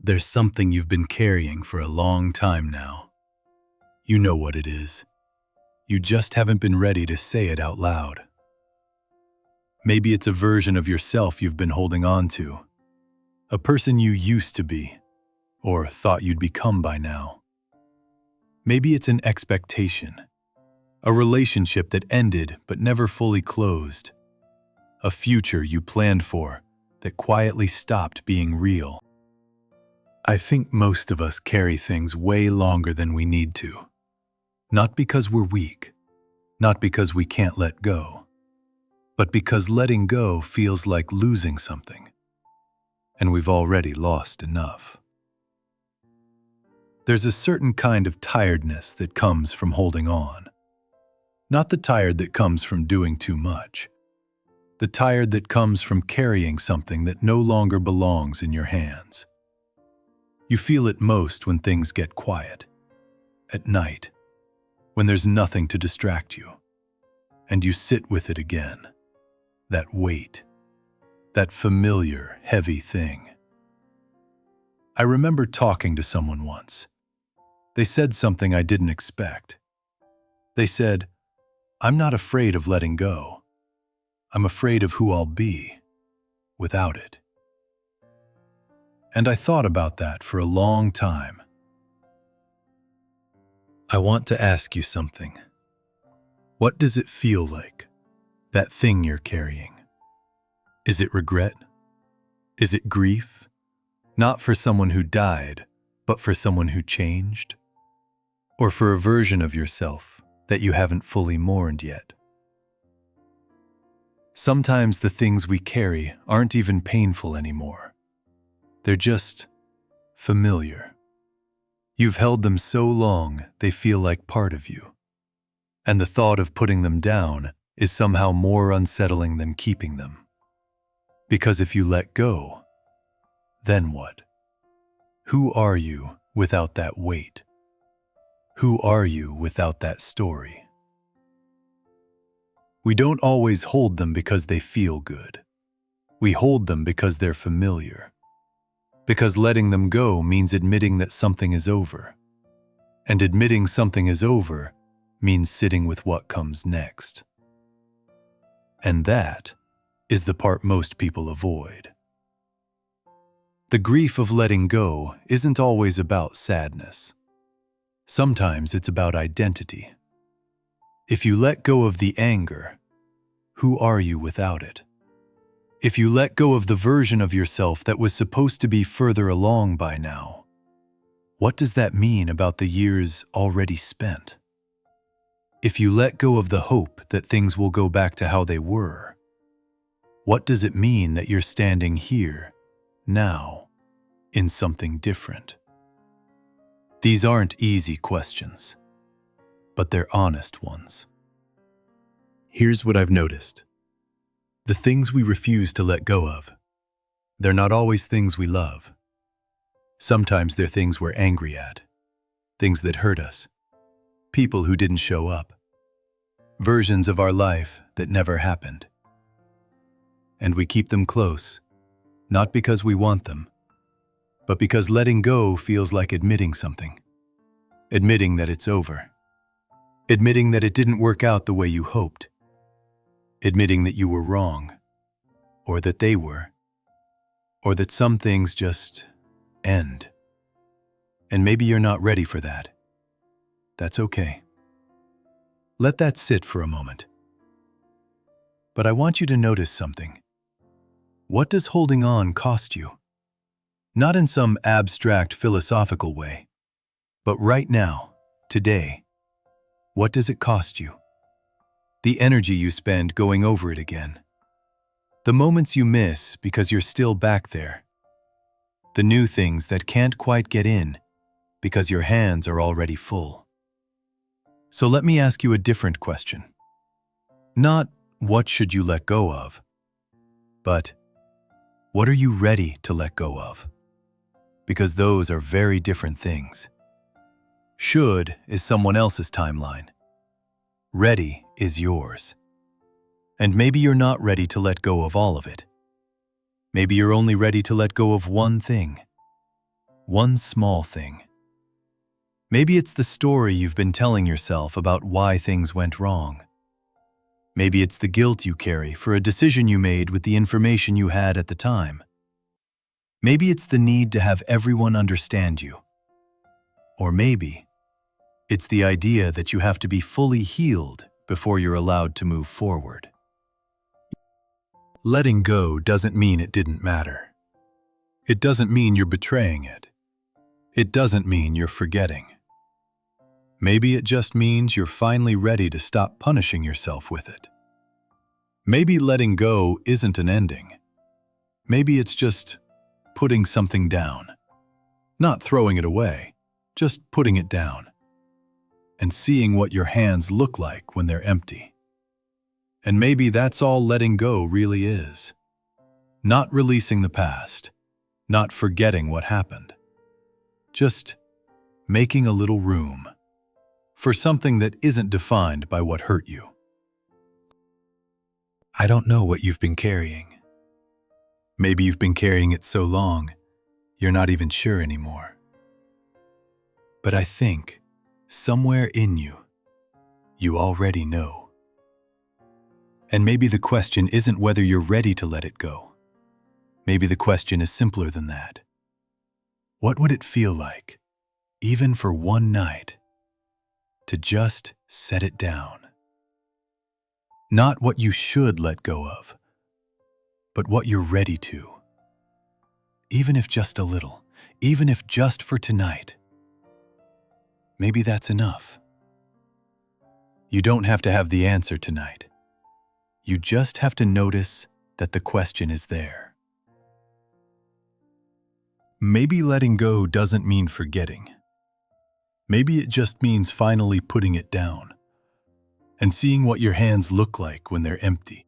There's something you've been carrying for a long time now. You know what it is. You just haven't been ready to say it out loud. Maybe it's a version of yourself you've been holding on to. A person you used to be, or thought you'd become by now. Maybe it's an expectation. A relationship that ended but never fully closed. A future you planned for that quietly stopped being real. I think most of us carry things way longer than we need to. Not because we're weak, not because we can't let go, but because letting go feels like losing something, and we've already lost enough. There's a certain kind of tiredness that comes from holding on. Not the tired that comes from doing too much. The tired that comes from carrying something that no longer belongs in your hands. You feel it most when things get quiet. At night, when there's nothing to distract you. And you sit with it again. That weight. That familiar, heavy thing. I remember talking to someone once. They said something I didn't expect. They said, "I'm not afraid of letting go. I'm afraid of who I'll be without it." And I thought about that for a long time. I want to ask you something. What does it feel like, that thing you're carrying? Is it regret? Is it grief? Not for someone who died, but for someone who changed? Or for a version of yourself that you haven't fully mourned yet? Sometimes the things we carry aren't even painful anymore. They're just familiar. You've held them so long they feel like part of you. And the thought of putting them down is somehow more unsettling than keeping them. Because if you let go, then what? Who are you without that weight? Who are you without that story? We don't always hold them because they feel good. We hold them because they're familiar. Because letting them go means admitting that something is over. And admitting something is over means sitting with what comes next. And that is the part most people avoid. The grief of letting go isn't always about sadness. Sometimes it's about identity. If you let go of the anger, who are you without it? If you let go of the version of yourself that was supposed to be further along by now, what does that mean about the years already spent? If you let go of the hope that things will go back to how they were, what does it mean that you're standing here, now, in something different? These aren't easy questions, but they're honest ones. Here's what I've noticed. The things we refuse to let go of, they're not always things we love. Sometimes they're things we're angry at, things that hurt us, people who didn't show up, versions of our life that never happened. And we keep them close, not because we want them, but because letting go feels like admitting something, admitting that it's over, admitting that it didn't work out the way you hoped, admitting that you were wrong, or that they were, or that some things just end. And maybe you're not ready for that. That's okay. Let that sit for a moment. But I want you to notice something. What does holding on cost you? Not in some abstract philosophical way, but right now, today, what does it cost you? The energy you spend going over it again. The moments you miss because you're still back there. The new things that can't quite get in because your hands are already full. So let me ask you a different question. Not what should you let go of, but what are you ready to let go of? Because those are very different things. Should is someone else's timeline. Ready is yours. And maybe you're not ready to let go of all of it. Maybe you're only ready to let go of one thing. One small thing. Maybe it's the story you've been telling yourself about why things went wrong. Maybe it's the guilt you carry for a decision you made with the information you had at the time. Maybe it's the need to have everyone understand you. Or maybe it's the idea that you have to be fully healed before you're allowed to move forward. Letting go doesn't mean it didn't matter. It doesn't mean you're betraying it. It doesn't mean you're forgetting. Maybe it just means you're finally ready to stop punishing yourself with it. Maybe letting go isn't an ending. Maybe it's just putting something down. Not throwing it away, just putting it down. And seeing what your hands look like when they're empty. And maybe that's all letting go really is. Not releasing the past, not forgetting what happened. Just making a little room for something that isn't defined by what hurt you. I don't know what you've been carrying. Maybe you've been carrying it so long, you're not even sure anymore. But I think, somewhere in you, you already know. And maybe the question isn't whether you're ready to let it go. Maybe the question is simpler than that. What would it feel like, even for one night, to just set it down? Not what you should let go of, but what you're ready to. Even if just a little, even if just for tonight. Maybe that's enough. You don't have to have the answer tonight. You just have to notice that the question is there. Maybe letting go doesn't mean forgetting. Maybe it just means finally putting it down and seeing what your hands look like when they're empty.